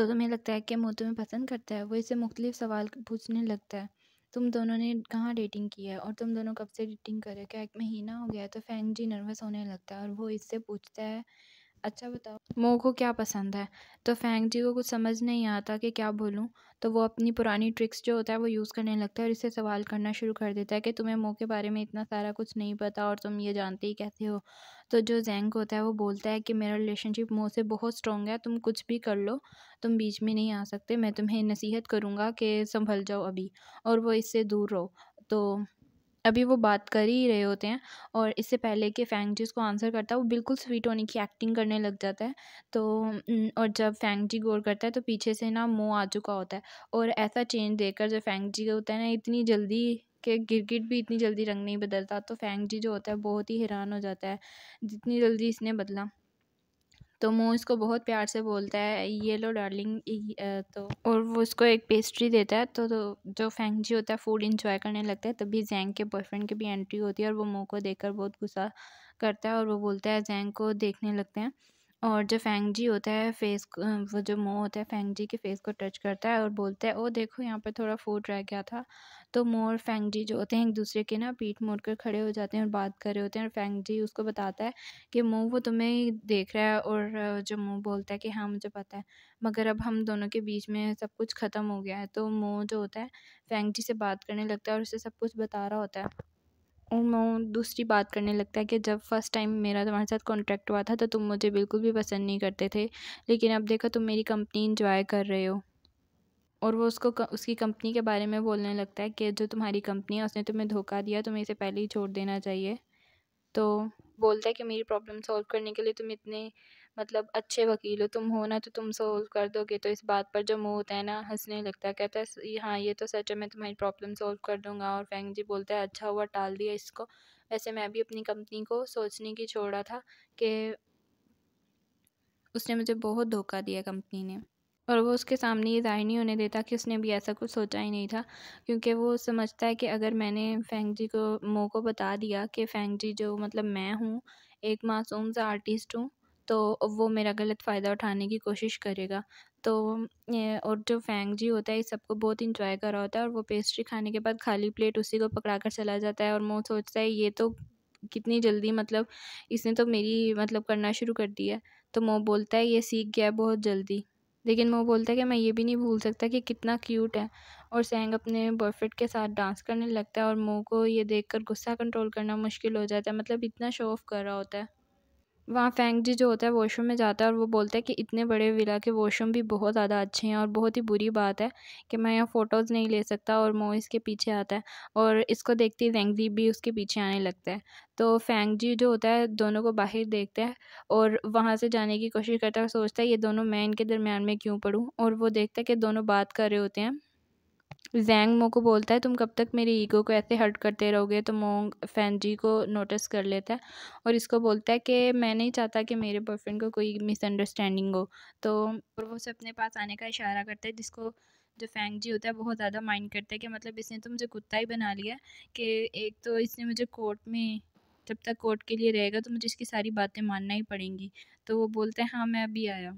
तो तुम्हें लगता है कि वो तुम्हें पसंद करता है? वो इससे मुख्तलिफ सवाल पूछने लगता है। तुम दोनों ने कहाँ डेटिंग की है और तुम दोनों कब से डेटिंग कर रहे हो? क्या 1 महीना हो गया है? तो फैंग जी नर्वस होने लगता है और वो इससे पूछता है, अच्छा बताओ मो को क्या पसंद है? तो फैंग जी को कुछ समझ नहीं आता कि क्या बोलूँ। तो वो अपनी पुरानी ट्रिक्स जो होता है वो यूज़ करने लगता है और इससे सवाल करना शुरू कर देता है कि तुम्हें मो के बारे में इतना सारा कुछ नहीं पता और तुम ये जानते ही कैसे हो? तो जो ज़ैंग होता है वो बोलता है कि मेरा रिलेशनशिप मो से बहुत स्ट्रॉन्ग है, तुम कुछ भी कर लो, तुम बीच में नहीं आ सकते। मैं तुम्हें नसीहत करूँगा कि संभल जाओ अभी और वो इससे दूर रहो। तो अभी वो बात कर ही रहे होते हैं और इससे पहले कि फैंग जी उसको आंसर करता है, वो बिल्कुल स्वीट होने की एक्टिंग करने लग जाता है। तो और जब फैंग जी गौर करता है तो पीछे से ना मो आ चुका होता है और ऐसा चेंज देखकर जो फैंग जी का होता है ना, इतनी जल्दी कि गिरगिट भी इतनी जल्दी रंग नहीं बदलता। तो फैंग जी जो होता है बहुत ही हैरान हो जाता है, जितनी जल्दी इसने बदला। तो मो इसको बहुत प्यार से बोलता है, ये लो डार्लिंग। तो और वो उसको एक पेस्ट्री देता है। तो जो फैंग जी होता है फूड इंजॉय करने लगता है। तभी ज़ैंग के बॉयफ्रेंड की भी एंट्री होती है और वो मो को देखकर बहुत गुस्सा करता है और वो बोलता है, ज़ैंग को देखने लगते हैं। और जो फैंग जी होता है फेस वो जो मो होता है फैंग जी के फेस को टच करता है और बोलता है, ओ देखो यहाँ पे थोड़ा फूड रह गया था। तो मो और फैंग जी जो होते हैं एक दूसरे के ना पीठ मोड़ कर खड़े हो जाते हैं और बात कर रहे होते हैं और फैंग जी उसको बताता है कि मो वो तुम्हें देख रहा है। और जो मो बोलता है कि हाँ मुझे पता है, मगर अब हम दोनों के बीच में सब कुछ ख़त्म हो गया है। तो मो जो होता है फैंग जी से बात करने लगता है और उसे सब कुछ बता रहा होता है। और मो दूसरी बात करने लगता है कि जब फर्स्ट टाइम मेरा तुम्हारे साथ कॉन्ट्रैक्ट हुआ था तो तुम मुझे बिल्कुल भी पसंद नहीं करते थे, लेकिन अब देखो तुम मेरी कंपनी इंजॉय कर रहे हो। और वो उसकी कंपनी के बारे में बोलने लगता है कि जो तुम्हारी कंपनी है उसने तुम्हें धोखा दिया, तुम्हें इसे पहले ही छोड़ देना चाहिए। तो बोलता है कि मेरी प्रॉब्लम सॉल्व करने के लिए तुम इतने मतलब अच्छे वकील हो, तुम हो ना तो तुम सॉल्व कर दोगे। तो इस बात पर जो मुँह होता है ना हंसने लगता है, कहता है हाँ ये तो सच है, मैं तुम्हारी प्रॉब्लम सॉल्व कर दूंगा। और फैंग जी बोलता है, अच्छा हुआ टाल दिया इसको, वैसे मैं भी अपनी कंपनी को सोचने की छोड़ा था कि उसने मुझे बहुत धोखा दिया कंपनी ने। और वो उसके सामने ये ज़ाहिर नहीं होने देता कि उसने भी ऐसा कुछ सोचा ही नहीं था, क्योंकि वो समझता है कि अगर मैंने फैंग जी को मो को बता दिया कि फैंग जी जो मतलब मैं हूँ, एक मासूम सा आर्टिस्ट हूँ, तो वो मेरा गलत फ़ायदा उठाने की कोशिश करेगा। तो और जो फैंग जी होता है इस सबको बहुत इंजॉय कर रहा होता है और वो पेस्ट्री खाने के बाद खाली प्लेट उसी को पकड़ा कर चला जाता है। और वो सोचता है ये तो कितनी जल्दी मतलब इसने तो मेरी मतलब करना शुरू कर दिया है। तो मो बोलता है ये सीख गया है बहुत जल्दी। लेकिन वो बोलता है कि मैं ये भी नहीं भूल सकता कि कितना क्यूट है। और सैंग अपने बॉयफ्रेंड के साथ डांस करने लगता है और मो को ये देखकर गुस्सा कंट्रोल करना मुश्किल हो जाता है, मतलब इतना शो ऑफ कर रहा होता है। वहाँ फैंग जी जो होता है वॉशरूम में जाता है और वो बोलता है कि इतने बड़े विला के वॉशरूम भी बहुत ज़्यादा अच्छे हैं और बहुत ही बुरी बात है कि मैं यहाँ फ़ोटोज़ नहीं ले सकता। और मो इसके पीछे आता है और इसको देखते ही ज़ैंग जी भी उसके पीछे आने लगता है। तो फैंग जी जो होता है दोनों को बाहर देखता है और वहाँ से जाने की कोशिश करता है और सोचता है ये दोनों मैं इनके दरमियान में क्यों पड़ूँ। और वो देखता है कि दोनों बात कर रहे होते हैं। ज़ैंग मो को बोलता है, तुम कब तक मेरे ईगो को ऐसे हर्ट करते रहोगे। तो मो फैंग जी को नोटिस कर लेता है और इसको बोलता है कि मैं नहीं चाहता कि मेरे बॉयफ्रेंड को कोई मिसअंडरस्टैंडिंग हो। तो और वो उसे अपने पास आने का इशारा करता है, जिसको जो फैंग जी होता है बहुत ज़्यादा माइंड करता है कि मतलब इसने तो मुझे कुत्ता ही बना लिया है कि एक तो इसने मुझे कोर्ट में, जब तक कोर्ट के लिए रहेगा तो मुझे इसकी सारी बातें मानना ही पड़ेंगी। तो वो बोलता है हाँ मैं अभी आया।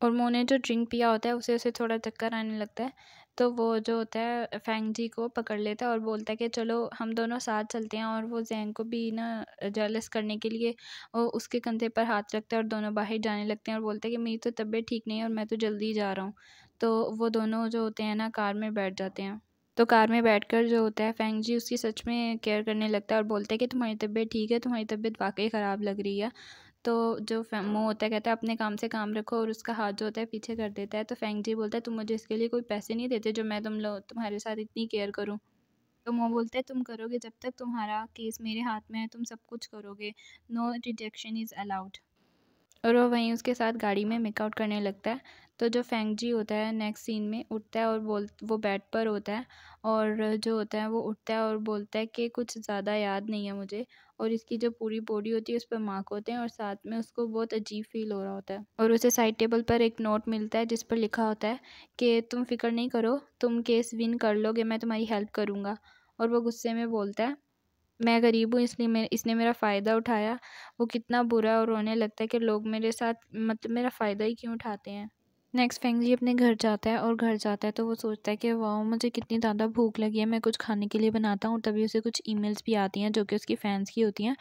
और मो ने जो ड्रिंक पिया होता है उसे थोड़ा चक्कर आने लगता है। तो वो जो होता है फैंग जी को पकड़ लेता है और बोलता है कि चलो हम दोनों साथ चलते हैं। और वो ज़ैंग को भी ना जेलस करने के लिए उसके कंधे पर हाथ रखता है और दोनों बाहर जाने लगते हैं और बोलते हैं कि मेरी तो तबीयत ठीक नहीं है और मैं तो जल्दी जा रहा हूँ। तो वो दोनों जो होते हैं ना कार में बैठ जाते हैं। तो कार में बैठकर जो होता है फैंग जी उसकी सच में केयर करने लगता है और बोलता है कि तुम्हारी तबीयत ठीक है, तुम्हारी तबीयत वाकई ख़राब लग रही है। तो जो फैमो होता है कहता है अपने काम से काम रखो और उसका हाथ जो होता है पीछे कर देता है। तो फैंग जी बोलता है तुम मुझे इसके लिए कोई पैसे नहीं देते जो मैं तुम्हारे साथ इतनी केयर करूँ। तो वो बोलता है तुम करोगे, जब तक तुम्हारा केस मेरे हाथ में है तुम सब कुछ करोगे, नो रिजेक्शन इज़ अलाउड। और वो वहीं उसके साथ गाड़ी में मेकआउट करने लगता है। तो जो फैंग जी होता है नेक्स्ट सीन में उठता है और वो बेड पर होता है और जो होता है वो उठता है और बोलता है कि कुछ ज़्यादा याद नहीं है मुझे। और इसकी जो पूरी बॉडी होती है उस पर मार्क होते हैं और साथ में उसको बहुत अजीब फील हो रहा होता है। और उसे साइड टेबल पर एक नोट मिलता है जिस पर लिखा होता है कि तुम फिक्र नहीं करो, तुम केस विन कर लोगे, मैं तुम्हारी हेल्प करूँगा। और वो गुस्से में बोलता है मैं गरीब हूँ इसलिए इसने मेरा फ़ायदा उठाया। वो कितना बुरा और रोने लगता है कि लोग मेरे साथ मतलब मेरा फ़ायदा ही क्यों उठाते हैं। नेक्स्ट फेंगजी अपने घर जाता है और घर जाता है तो वो सोचता है कि वाह मुझे कितनी ज़्यादा भूख लगी है, मैं कुछ खाने के लिए बनाता हूँ। तभी उसे कुछ ईमेल्स भी आती हैं जो कि उसकी फ़ैन्स की होती हैं,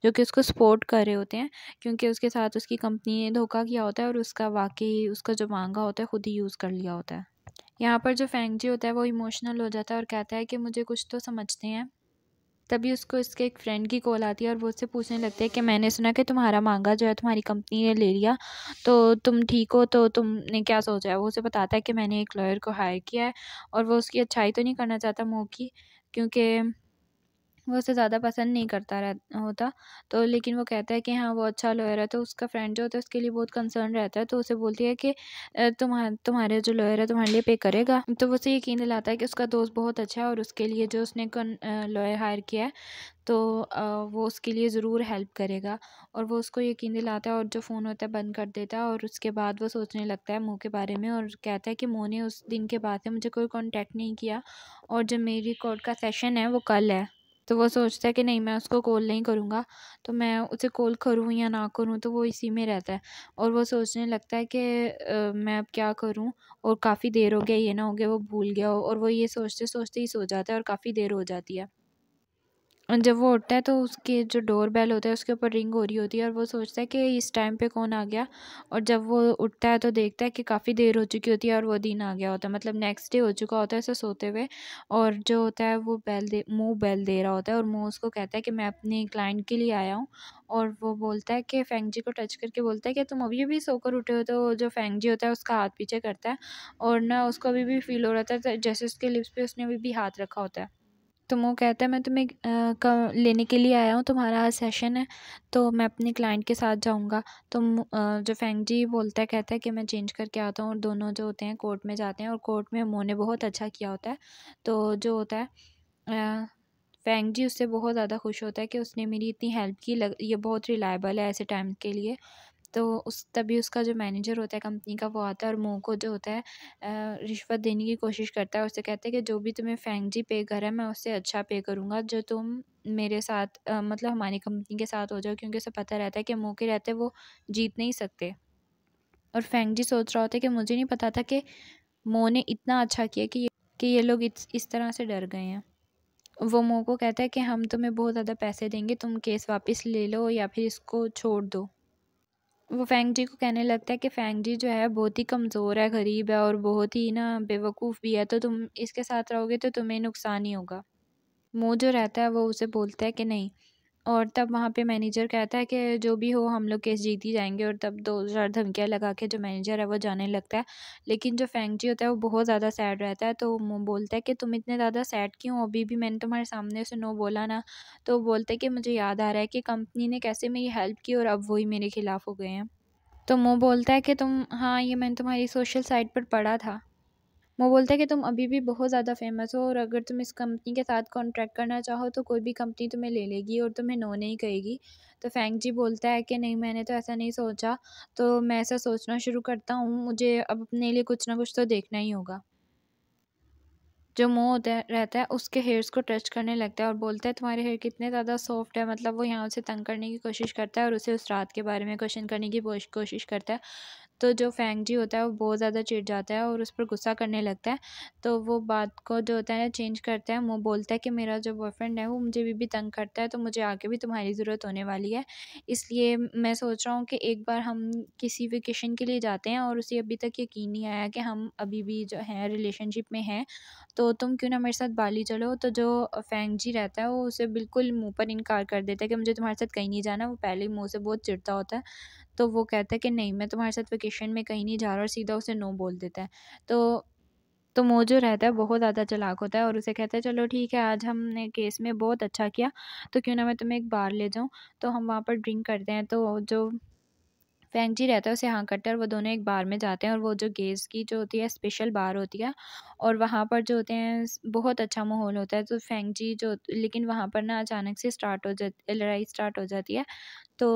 जो कि उसको सपोर्ट कर रहे होते हैं, क्योंकि उसके साथ उसकी कंपनी ने धोखा किया होता है और उसका वाक़ई उसका जो माँगा होता है खुद ही यूज़ कर लिया होता है। यहाँ पर जो फेंगजी होता है वो इमोशनल हो जाता है और कहता है कि मुझे कुछ तो समझते हैं। तभी उसको उसके एक फ्रेंड की कॉल आती है और वो उससे पूछने लगते हैं कि मैंने सुना कि तुम्हारा मांगा जो है तुम्हारी कंपनी ने ले लिया, तो तुम ठीक हो, तो तुमने क्या सोचा है? वो उसे बताता है कि मैंने एक लॉयर को हायर किया है और वो उसकी अच्छाई तो नहीं करना चाहता मो की, क्योंकि वो उसे ज़्यादा पसंद नहीं करता होता। तो लेकिन वो कहता है कि हाँ, वो अच्छा लॉयर है, तो उसका फ्रेंड जो होता है उसके लिए बहुत कंसर्न रहता है, तो उसे बोलती है कि तुम्हारे जो लॉयर है तुम्हारे लिए पे करेगा। तो वो उसे यकीन दिलाता है कि उसका दोस्त बहुत अच्छा है और उसके लिए जो उसने लॉयर हायर किया है, तो वो उसके लिए ज़रूर हेल्प करेगा। और वो उसको यकीन दिलाता है और जो फ़ोन होता है बंद कर देता है और उसके बाद वो सोचने लगता है मुँह के बारे में और कहता है कि मुँह ने उस दिन के बाद से मुझे कोई कॉन्टैक्ट नहीं किया और जो मेरी कोर्ट का सेशन है वो कल है। तो वो सोचता है कि नहीं, मैं उसको कॉल नहीं करूँगा, तो मैं उसे कॉल करूँ या ना करूँ, तो वो इसी में रहता है। और वो सोचने लगता है कि मैं अब क्या करूँ, और काफ़ी देर हो गया, ये ना हो गया वो भूल गया हो, और वो ये सोचते-सोचते ही सो जाता है और काफ़ी देर हो जाती है। और जब वो उठता है तो उसके जो डोर बेल होता है उसके ऊपर रिंग हो रही होती है और वो सोचता है कि इस टाइम पे कौन आ गया, और जब वो उठता है तो देखता है कि काफ़ी देर हो चुकी होती है और वो दिन आ गया होता है, मतलब नेक्स्ट डे हो चुका होता है ऐसे सोते हुए। और जो होता है वो मुंह बेल दे रहा होता है और मुंह उसको कहता है कि मैं अपने क्लाइंट के लिए आया हूँ। और वो बोलता है कि फेंगजी को टच करके बोलता है कि तुम अभी भी सोकर उठे हो, तो जो फेंगजी होता है उसका हाथ पीछे करता है और ना उसको अभी भी फील हो रहा था जैसे उसके लिप्स पे उसने अभी भी हाथ रखा होता है। तो वो कहता है मैं तुम्हें लेने के लिए आया हूँ, तुम्हारा आज सेशन है, तो मैं अपने क्लाइंट के साथ जाऊँगा। जो फेंगजी बोलता है, कहता है कि मैं चेंज करके आता हूँ, और दोनों जो होते हैं कोर्ट में जाते हैं और कोर्ट में मो ने बहुत अच्छा किया होता है। तो जो होता है फेंगजी उससे बहुत ज़्यादा खुश होता है कि उसने मेरी इतनी हेल्प की, ये बहुत रिलायबल है ऐसे टाइम के लिए। तो उस तभी उसका जो मैनेजर होता है कंपनी का वो आता है और मो को जो होता है रिश्वत देने की कोशिश करता है और उससे कहता है कि जो भी तुम्हें फेंगजी पे कर है मैं उससे अच्छा पे करूँगा, जो तुम मेरे साथ मतलब हमारी कंपनी के साथ हो जाओ, क्योंकि उसे पता रहता है कि मो के रहते वो जीत नहीं सकते। और फेंगजी सोच रहा होता है कि मुझे नहीं पता था कि मो ने इतना अच्छा किया कि ये लोग इस तरह से डर गए हैं। वो मो को कहता है कि हम तुम्हें बहुत ज़्यादा पैसे देंगे, तुम केस वापस ले लो या फिर इसको छोड़ दो। वो फेंगजी को कहने लगता है कि फेंगजी जो है बहुत ही कमज़ोर है, गरीब है और बहुत ही ना बेवकूफ़ भी है, तो तुम इसके साथ रहोगे तो तुम्हें नुकसान ही होगा। मो जो रहता है वो उसे बोलता है कि नहीं। और तब वहाँ पे मैनेजर कहता है कि जो भी हो हम लोग केस जीत ही जाएंगे, और तब 2-4 धमकियाँ लगा के जो मैनेजर है वो जाने लगता है। लेकिन जो फेंगजी होता है वो बहुत ज़्यादा सैड रहता है, तो वो बोलता है कि तुम इतने ज़्यादा सैड क्यों हो, अभी भी मैंने तुम्हारे सामने उसे नो बोला ना। तो वो बोलता है कि मुझे याद आ रहा है कि कंपनी ने कैसे मेरी हेल्प की और अब वही मेरे खिलाफ़ हो गए हैं। तो वो बोलता है कि तुम, हाँ, ये मैंने तुम्हारी सोशल साइट पर पढ़ा था। वो बोलता है कि तुम अभी भी बहुत ज़्यादा फेमस हो और अगर तुम इस कंपनी के साथ कॉन्ट्रैक्ट करना चाहो तो कोई भी कंपनी तुम्हें ले लेगी और तुम्हें नो नहीं कहेगी। तो फेंगजी बोलता है कि नहीं, मैंने तो ऐसा नहीं सोचा, तो मैं ऐसा सोचना शुरू करता हूँ, मुझे अब अपने लिए कुछ ना कुछ तो देखना ही होगा। जो मोह होता है रहता है उसके हेयर्स को टच करने लगता है और बोलता है तुम्हारे हेयर कितने ज़्यादा सॉफ्ट है, मतलब वो यहाँ उसे तंग करने की कोशिश करता है और उसे उस रात के बारे में क्वेश्चन करने की कोशिश करता है। तो जो फेंगजी होता है वो बहुत ज़्यादा चिढ़ जाता है और उस पर गुस्सा करने लगता है। तो वो बात को जो होता है ना चेंज करता है, वो बोलता है कि मेरा जो बॉयफ्रेंड है वो मुझे भी तंग करता है, तो मुझे आगे भी तुम्हारी ज़रूरत होने वाली है। इसलिए मैं सोच रहा हूँ कि एक बार हम किसी वेकेशन के लिए जाते हैं, और उसे अभी तक यकीन नहीं आया कि हम अभी भी जो हैं रिलेशनशिप में हैं, तो तुम क्यों ना मेरे साथ बाली चलो। तो जो फेंगजी रहता है वो उसे बिल्कुल मुँह पर इनकार कर देता है कि मुझे तुम्हारे साथ कहीं नहीं जाना। वो पहले ही मुँह से बहुत चिढ़ता होता है। तो वो कहता है कि नहीं, मैं तुम्हारे साथ वेकेशन में कहीं नहीं जा रहा, और सीधा उसे नो बोल देता है। तो वो जो रहता है बहुत ज़्यादा चालाक होता है और उसे कहता है चलो ठीक है, आज हमने केस में बहुत अच्छा किया, तो क्यों ना मैं तुम्हें एक बार ले जाऊँ, तो हम वहाँ पर ड्रिंक करते हैं। तो जो फेंगजी रहता है उसे हाँ करता है और वो दोनों एक बार में जाते हैं, और वो जो गेज़ की जो होती है स्पेशल बार होती है, और वहाँ पर जो होते हैं बहुत अच्छा माहौल होता है। तो फेंगजी जो, लेकिन वहाँ पर ना अचानक से लड़ाई स्टार्ट हो जाती है। तो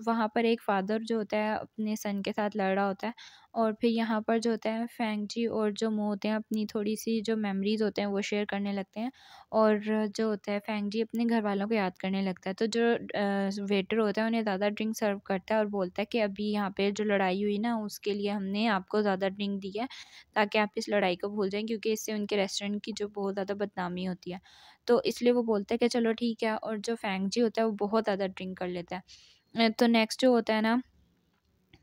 वहाँ पर एक फ़ादर जो होता है अपने सन के साथ लड़ रहा होता है, और फिर यहाँ पर जो होता है फेंगजी और जो मो होते हैं अपनी थोड़ी-सी जो मेमोरीज़ होते हैं वो शेयर करने लगते हैं, और जो होता है फेंगजी अपने घरवालों को याद करने लगता है। तो जो वेटर होता है उन्हें ज़्यादा ड्रिंक सर्व करता है और बोलता है कि अभी यहाँ पे जो लड़ाई हुई ना उसके लिए हमने आपको ज़्यादा ड्रिंक दी है, ताकि आप इस लड़ाई को भूल जाएँ, क्योंकि इससे उनके रेस्टोरेंट की जो बहुत ज़्यादा बदनामी होती है। तो इसलिए वो बोलता है कि चलो ठीक है, और जो फेंग जी होता है वो बहुत ज़्यादा ड्रिंक कर लेता है। तो नेक्स्ट जो होता है ना,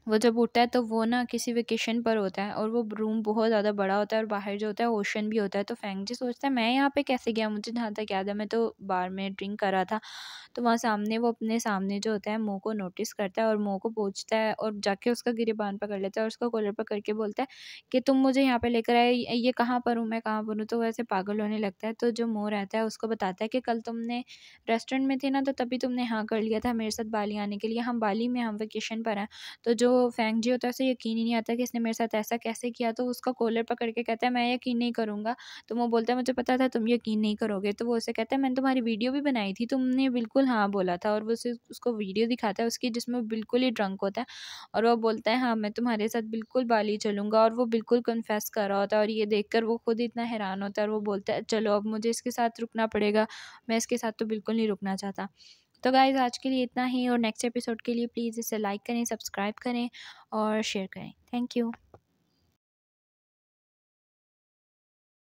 वो जब उठता है तो वो ना किसी वेकेशन पर होता है, और वो रूम बहुत ज़्यादा बड़ा होता है और बाहर जो होता है ओशन भी होता है। तो फेंग जी सोचता है मैं यहाँ पे कैसे गया, मुझे जहाँ तक याद है मैं तो बार में ड्रिंक कर रहा था। तो वहाँ सामने वो अपने सामने जो होता है मो को नोटिस करता है, और मो को पूछता है और जाके उसका गिरेबान पकड़ लेता है और उसका कॉलर पकड़ के बोलता है कि तुम मुझे यहाँ पे लेकर आए, ये कहाँ पर हूँ, मैं कहाँ पर हूँ। तो वैसे पागल होने लगता है। तो जो मो रहता है उसको बताता है कि कल तुमने रेस्टोरेंट में थे ना, तो तभी तुमने हाँ कर लिया था मेरे साथ बाली आने के लिए, हम बाली में हम वेकेशन पर हैं। तो जो फेंग जी होता है उसे यकीन ही नहीं आता कि इसने मेरे साथ ऐसा कैसे किया। तो उसका कॉलर पकड़ के कहता है मैं यकीन नहीं करूँगा। तो वो बोलता है मुझे पता था तुम यकीन नहीं करोगे। तो वो उसे कहता है मैंने तुम्हारी वीडियो भी बनाई थी, तुमने बिल्कुल हाँ बोला था। और वो उसे उसको वीडियो दिखाता है उसकी, जिसमें वो बिल्कुल ही ड्रंक होता है, और वो बोलता है हाँ मैं तुम्हारे साथ बिल्कुल बाली चलूँगा। और वो बिल्कुल कन्फेस कर रहा होता है, और ये देखकर वो खुद इतना हैरान होता है, और वो बोलता है चलो अब मुझे इसके साथ रुकना पड़ेगा, मैं इसके साथ तो बिल्कुल नहीं रुकना चाहता। तो गाइज़ आज के लिए इतना ही, और नेक्स्ट एपिसोड के लिए प्लीज़ इसे लाइक करें, सब्सक्राइब करें और शेयर करें। Thank you.